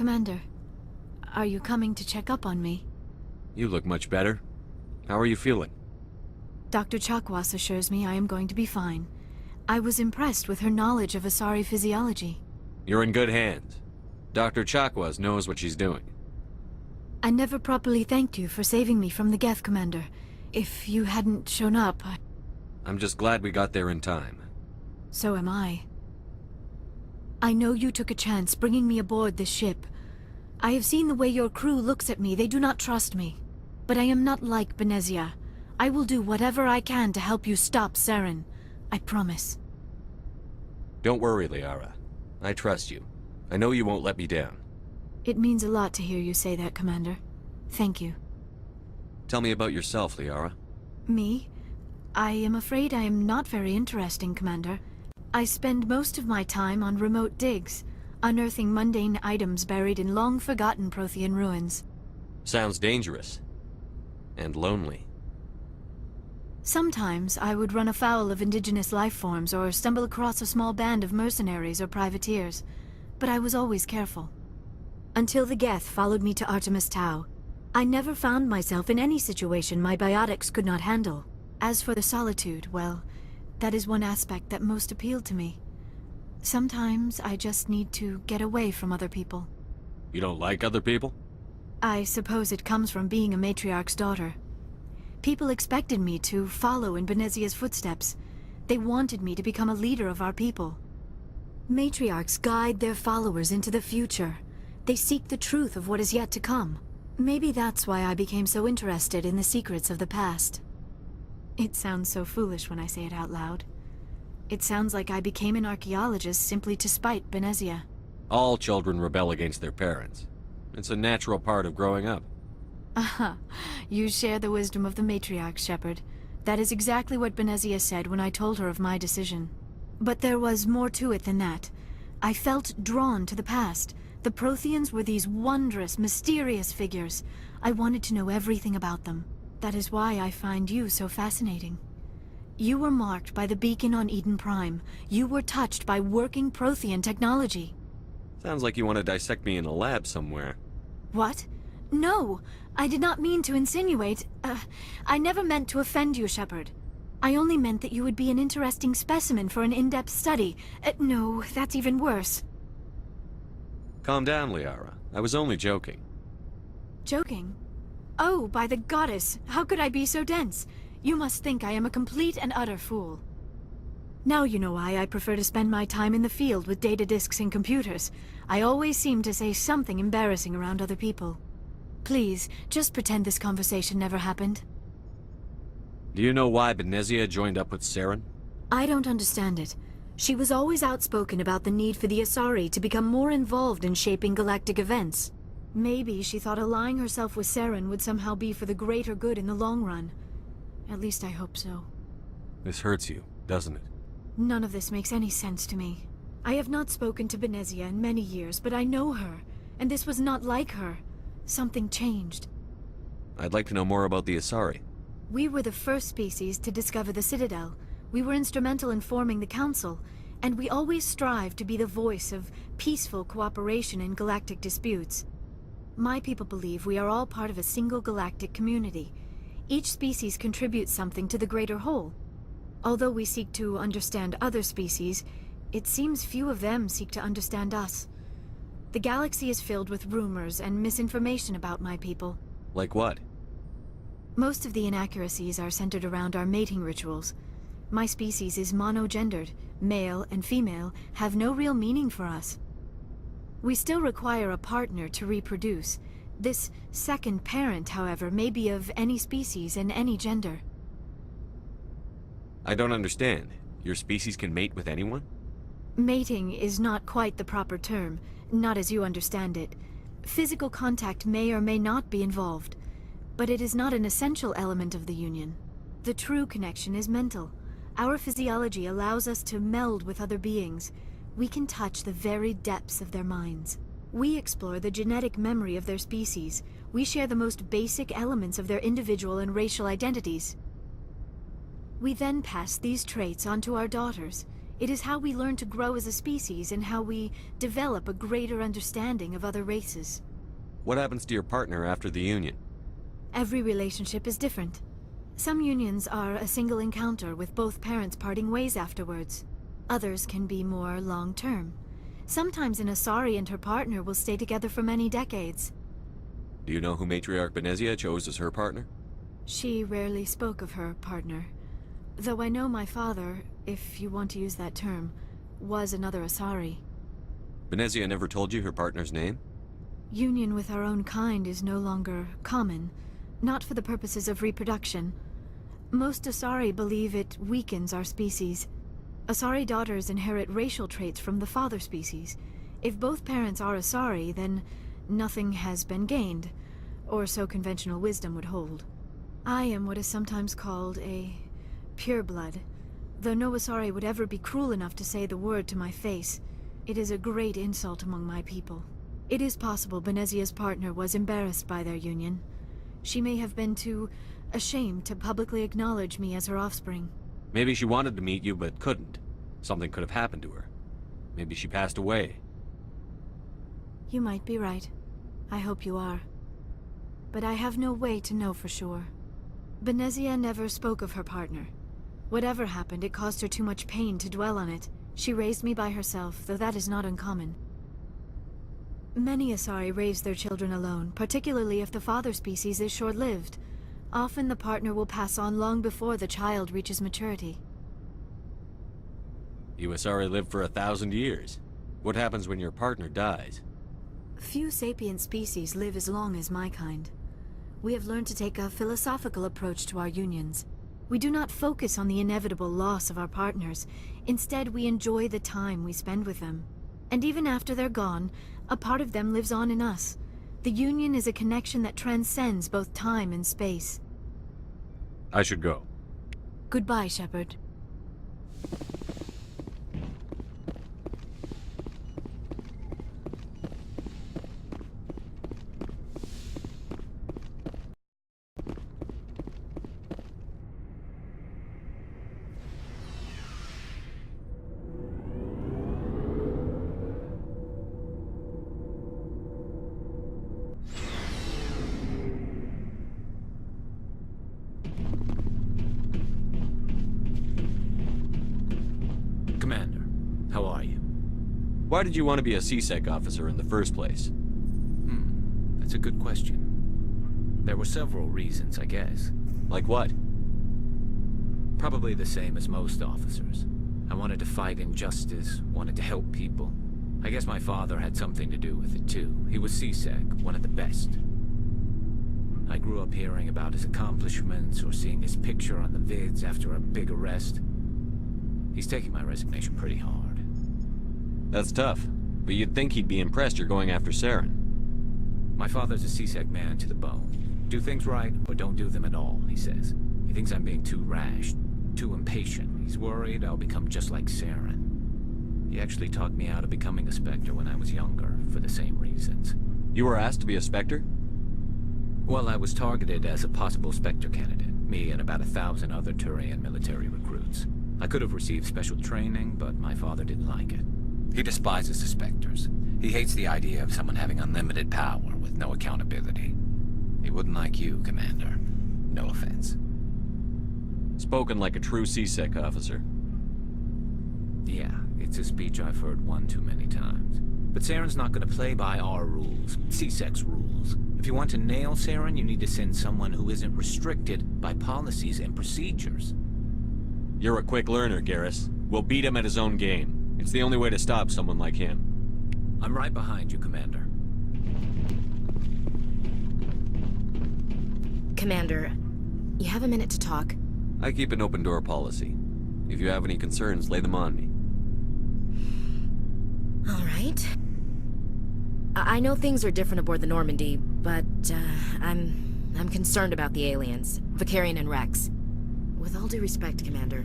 Commander, are you coming to check up on me? You look much better. How are you feeling? Dr. Chakwas assures me I am going to be fine. I was impressed with her knowledge of Asari physiology. You're in good hands. Dr. Chakwas knows what she's doing. I never properly thanked you for saving me from the Geth, Commander. If you hadn't shown up, I'm just glad we got there in time. So am I. I know you took a chance bringing me aboard this ship. I have seen the way your crew looks at me. They do not trust me. But I am not like Benezia. I will do whatever I can to help you stop Sarin. I promise. Don't worry, Liara. I trust you. I know you won't let me down. It means a lot to hear you say that, Commander. Thank you. Tell me about yourself, Liara. Me? I am afraid I am not very interesting, Commander. I spend most of my time on remote digs, unearthing mundane items buried in long-forgotten Prothean ruins. Sounds dangerous. And lonely. Sometimes I would run afoul of indigenous life forms or stumble across a small band of mercenaries or privateers, but I was always careful. Until the Geth followed me to Artemis Tau, I never found myself in any situation my biotics could not handle. As for the solitude, well, that is one aspect that most appealed to me. Sometimes I just need to get away from other people. You don't like other people? I suppose it comes from being a matriarch's daughter. People expected me to follow in Benezia's footsteps. They wanted me to become a leader of our people. Matriarchs guide their followers into the future. They seek the truth of what is yet to come. Maybe that's why I became so interested in the secrets of the past. It sounds so foolish when I say it out loud. It sounds like I became an archaeologist simply to spite Benezia. All children rebel against their parents. It's a natural part of growing up. Aha, you share the wisdom of the matriarch, Shepard. That is exactly what Benezia said when I told her of my decision. But there was more to it than that. I felt drawn to the past. The Protheans were these wondrous, mysterious figures. I wanted to know everything about them. That is why I find you so fascinating. You were marked by the beacon on Eden Prime. You were touched by working Prothean technology. Sounds like you want to dissect me in a lab somewhere. What? No! I did not mean to insinuate. I never meant to offend you, Shepard. I only meant that you would be an interesting specimen for an in-depth study. No, that's even worse. Calm down, Liara. I was only joking. Joking? Oh, by the goddess, how could I be so dense? You must think I am a complete and utter fool. Now you know why I prefer to spend my time in the field with data disks and computers. I always seem to say something embarrassing around other people. Please, just pretend this conversation never happened. Do you know why Benezia joined up with Sarin? I don't understand it. She was always outspoken about the need for the Asari to become more involved in shaping galactic events. Maybe she thought allying herself with Sarin would somehow be for the greater good in the long run. At least I hope so. This hurts you, doesn't it? None of this makes any sense to me. I have not spoken to Benezia in many years, but I know her, and this was not like her. Something changed. I'd like to know more about the Asari. We were the first species to discover the Citadel. We were instrumental in forming the Council, and we always strive to be the voice of peaceful cooperation in galactic disputes. My people believe we are all part of a single galactic community. Each species contributes something to the greater whole. Although we seek to understand other species, it seems few of them seek to understand us. The galaxy is filled with rumors and misinformation about my people. Like what? Most of the inaccuracies are centered around our mating rituals. My species is monogendered. Male and female have no real meaning for us. We still require a partner to reproduce. This second parent, however, may be of any species and any gender. I don't understand. Your species can mate with anyone? Mating is not quite the proper term, not as you understand it. Physical contact may or may not be involved, but it is not an essential element of the union. The true connection is mental. Our physiology allows us to meld with other beings. We can touch the very depths of their minds. We explore the genetic memory of their species. We share the most basic elements of their individual and racial identities. We then pass these traits on to our daughters. It is how we learn to grow as a species and how we develop a greater understanding of other races. What happens to your partner after the union? Every relationship is different. Some unions are a single encounter with both parents parting ways afterwards. Others can be more long-term. Sometimes an Asari and her partner will stay together for many decades. Do you know who Matriarch Benezia chose as her partner? She rarely spoke of her partner. Though I know my father, if you want to use that term, was another Asari. Benezia never told you her partner's name? Union with our own kind is no longer common, not for the purposes of reproduction. Most Asari believe it weakens our species. Asari daughters inherit racial traits from the father species. If both parents are Asari, then nothing has been gained, or so conventional wisdom would hold. I am what is sometimes called a pureblood, though no Asari would ever be cruel enough to say the word to my face. It is a great insult among my people. It is possible Benezia's partner was embarrassed by their union. She may have been too ashamed to publicly acknowledge me as her offspring. Maybe she wanted to meet you but couldn't. Something could have happened to her. Maybe she passed away. You might be right. I hope you are. But I have no way to know for sure. Benezia never spoke of her partner. Whatever happened, it caused her too much pain to dwell on it. She raised me by herself, though that is not uncommon. Many Asari raise their children alone, particularly if the father species is short-lived. Often the partner will pass on long before the child reaches maturity. You Asari live for 1,000 years. What happens when your partner dies? Few sapient species live as long as my kind. We have learned to take a philosophical approach to our unions. We do not focus on the inevitable loss of our partners. Instead, we enjoy the time we spend with them. And even after they're gone, a part of them lives on in us. The union is a connection that transcends both time and space. I should go. Goodbye, Shepard. Commander, how are you? Why did you want to be a CSEC officer in the first place? That's a good question. There were several reasons, I guess. Like what? Probably the same as most officers. I wanted to fight injustice, wanted to help people. I guess my father had something to do with it too. He was CSEC, one of the best. I grew up hearing about his accomplishments or seeing his picture on the vids after a big arrest. He's taking my resignation pretty hard. That's tough, but you'd think he'd be impressed you're going after Sarin. My father's a CSEC man to the bone. Do things right, or don't do them at all, he says. He thinks I'm being too rash, too impatient. He's worried I'll become just like Sarin. He actually talked me out of becoming a Spectre when I was younger, for the same reasons. You were asked to be a Spectre? Well, I was targeted as a possible Spectre candidate, me and about 1,000 other Turian military recruits. I could have received special training, but my father didn't like it. He despises the Spectres. He hates the idea of someone having unlimited power with no accountability. He wouldn't like you, Commander. No offense. Spoken like a true CSEC officer. Yeah, it's a speech I've heard one too many times. But Sarin's not going to play by our rules, CSEC's rules. If you want to nail Sarin, you need to send someone who isn't restricted by policies and procedures. You're a quick learner, Garrus. We'll beat him at his own game. It's the only way to stop someone like him. I'm right behind you, Commander. Commander, you have a minute to talk? I keep an open door policy. If you have any concerns, lay them on me. All right. I know things are different aboard the Normandy, but I'm concerned about the aliens, Vicarian and Rex. With all due respect, Commander,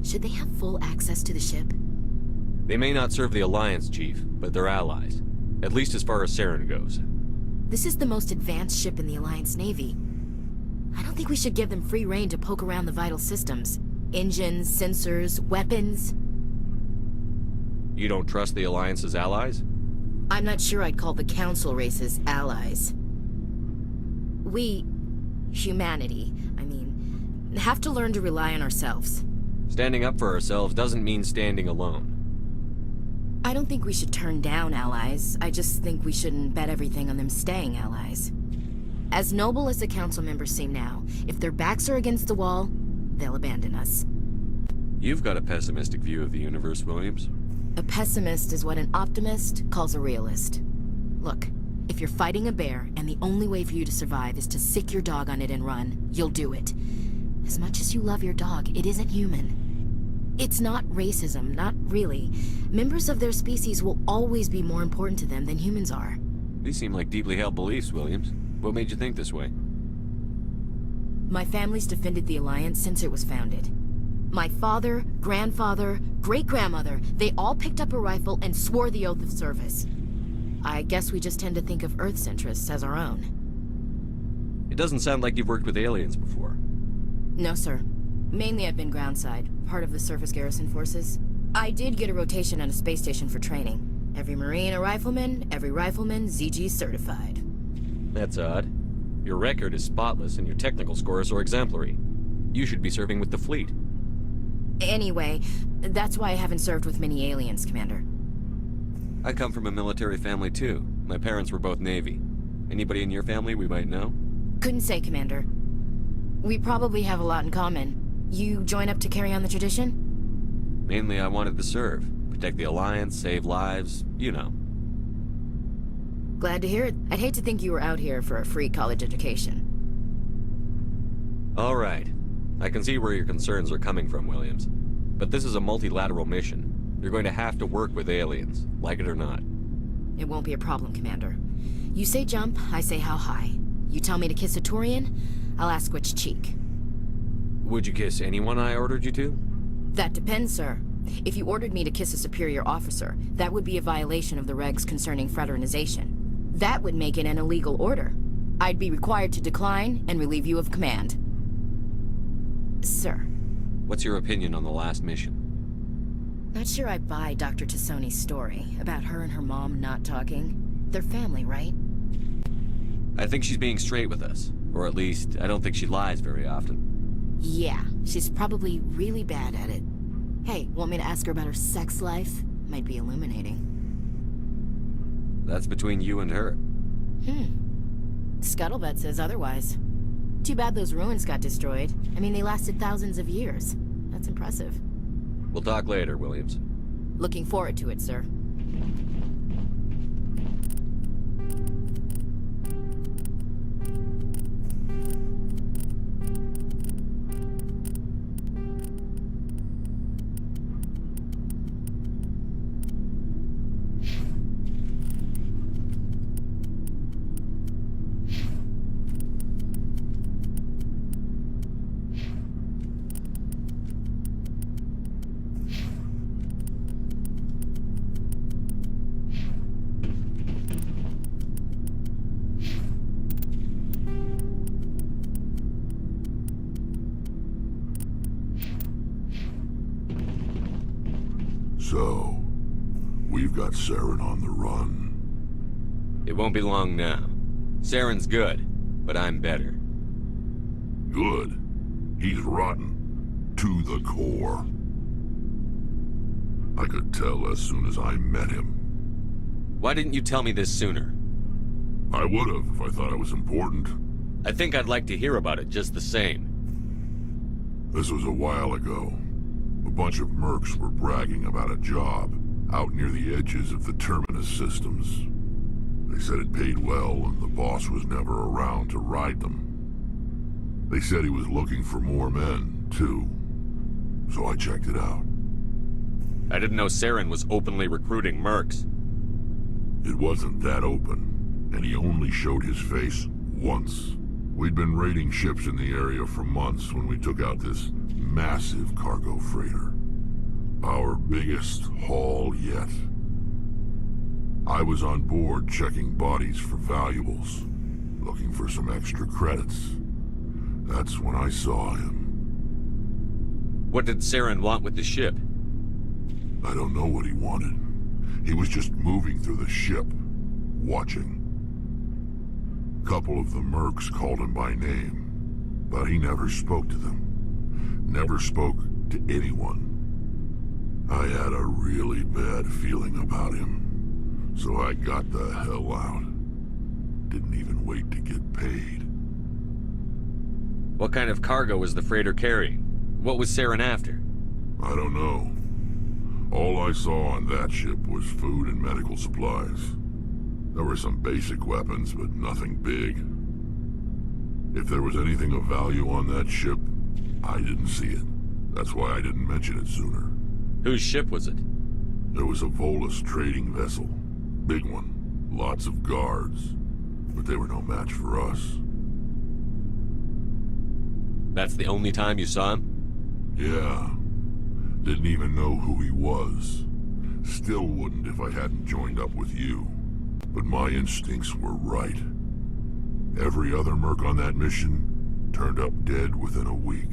should they have full access to the ship? They may not serve the Alliance, Chief, but they're allies. At least as far as Sarin goes. This is the most advanced ship in the Alliance Navy. I don't think we should give them free rein to poke around the vital systems. Engines, sensors, weapons. You don't trust the Alliance's allies? I'm not sure I'd call the Council races allies. We, humanity, have to learn to rely on ourselves. Standing up for ourselves doesn't mean standing alone. I don't think we should turn down allies. I just think we shouldn't bet everything on them staying allies. As noble as the Council members seem now, if their backs are against the wall, they'll abandon us. You've got a pessimistic view of the universe, Williams. A pessimist is what an optimist calls a realist. Look, if you're fighting a bear and the only way for you to survive is to sick your dog on it and run, you'll do it. As much as you love your dog, it isn't human. It's not racism, not really. Members of their species will always be more important to them than humans are. These seem like deeply held beliefs, Williams. What made you think this way? My family's defended the Alliance since it was founded. My father, grandfather, great-grandmother, they all picked up a rifle and swore the oath of service. I guess we just tend to think of Earth's interests as our own. It doesn't sound like you've worked with aliens before. No, sir. Mainly I've been groundside, part of the surface garrison forces. I did get a rotation on a space station for training. Every Marine a rifleman, every rifleman ZG certified. That's odd. Your record is spotless and your technical scores are exemplary. You should be serving with the fleet. Anyway, that's why I haven't served with many aliens, Commander. I come from a military family too. My parents were both Navy. Anybody in your family we might know? Couldn't say, Commander. We probably have a lot in common. You join up to carry on the tradition? Mainly I wanted to serve. Protect the Alliance, save lives, you know. Glad to hear it. I'd hate to think you were out here for a free college education. All right. I can see where your concerns are coming from, Williams. But this is a multilateral mission. You're going to have to work with aliens, like it or not. It won't be a problem, Commander. You say jump, I say how high. You tell me to kiss a Turian, I'll ask which cheek. Would you kiss anyone I ordered you to? That depends, sir. If you ordered me to kiss a superior officer, that would be a violation of the regs concerning fraternization. That would make it an illegal order. I'd be required to decline and relieve you of command. Sir. What's your opinion on the last mission? Not sure I buy Dr. Tassoni's story about her and her mom not talking. They're family, right? I think she's being straight with us. Or at least, I don't think she lies very often. Yeah, she's probably really bad at it. Hey, want me to ask her about her sex life? Might be illuminating. That's between you and her. Scuttlebutt says otherwise. Too bad those ruins got destroyed. I mean, they lasted thousands of years. That's impressive. We'll talk later, Williams. Looking forward to it, sir. So, we've got Sarin on the run. It won't be long now. Sarin's good, but I'm better. Good. He's rotten. To the core. I could tell as soon as I met him. Why didn't you tell me this sooner? I would've if I thought it was important. I think I'd like to hear about it just the same. This was a while ago. A bunch of mercs were bragging about a job out near the edges of the Terminus systems. They said it paid well and the boss was never around to ride them. They said he was looking for more men, too. So I checked it out. I didn't know Sarin was openly recruiting mercs. It wasn't that open, and he only showed his face once. We'd been raiding ships in the area for months when we took out this massive cargo freighter. Our biggest haul yet. I was on board checking bodies for valuables, looking for some extra credits. That's when I saw him. What did Sarin want with the ship? I don't know what he wanted. He was just moving through the ship, watching. Couple of the mercs called him by name, but he never spoke to them. Never spoke to anyone. I had a really bad feeling about him, so I got the hell out. Didn't even wait to get paid. What kind of cargo was the freighter carrying? What was Sarin after? I don't know. All I saw on that ship was food and medical supplies. There were some basic weapons, but nothing big. If there was anything of value on that ship, I didn't see it. That's why I didn't mention it sooner. Whose ship was it? There was a Volus trading vessel. Big one. Lots of guards. But they were no match for us. That's the only time you saw him? Yeah. Didn't even know who he was. Still wouldn't if I hadn't joined up with you. But my instincts were right. Every other merc on that mission turned up dead within a week.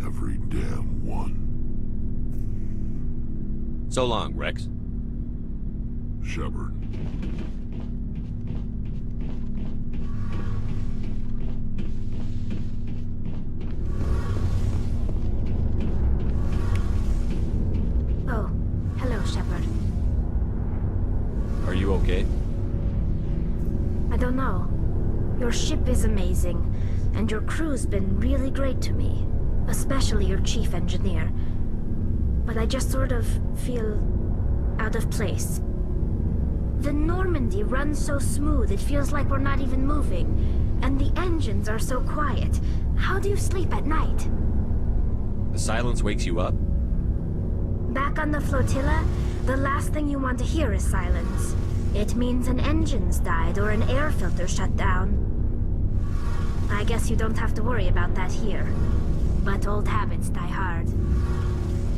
Every damn one. So long, Rex. Shepard. Oh, hello, Shepard. Are you okay? I don't know. Your ship is amazing, and your crew's been really great to me. Especially your chief engineer. But I just sort of feel out of place. The Normandy runs so smooth it feels like we're not even moving. And the engines are so quiet. How do you sleep at night? The silence wakes you up? Back on the flotilla, the last thing you want to hear is silence. It means an engine's died or an air filter shut down. I guess you don't have to worry about that here. But old habits die hard.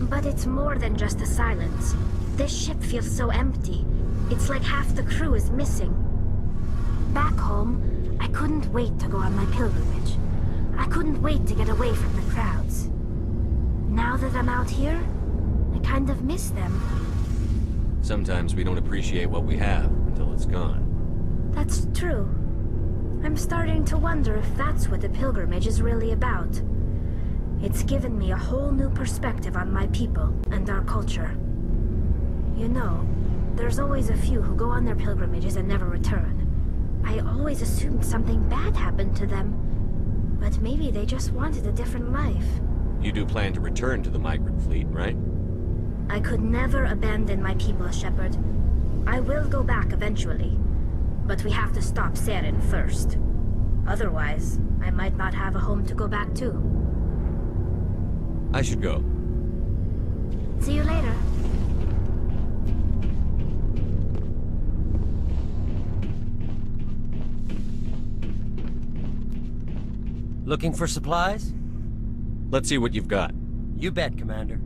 But it's more than just the silence. This ship feels so empty. It's like half the crew is missing. Back home, I couldn't wait to go on my pilgrimage. I couldn't wait to get away from the crowds. Now that I'm out here, I kind of miss them. Sometimes we don't appreciate what we have until it's gone. That's true. I'm starting to wonder if that's what the pilgrimage is really about. It's given me a whole new perspective on my people and our culture. You know, there's always a few who go on their pilgrimages and never return. I always assumed something bad happened to them. But maybe they just wanted a different life. You do plan to return to the migrant fleet, right? I could never abandon my people, Shepard. I will go back eventually. But we have to stop Sarin first. Otherwise, I might not have a home to go back to. I should go. See you later. Looking for supplies? Let's see what you've got. You bet, Commander.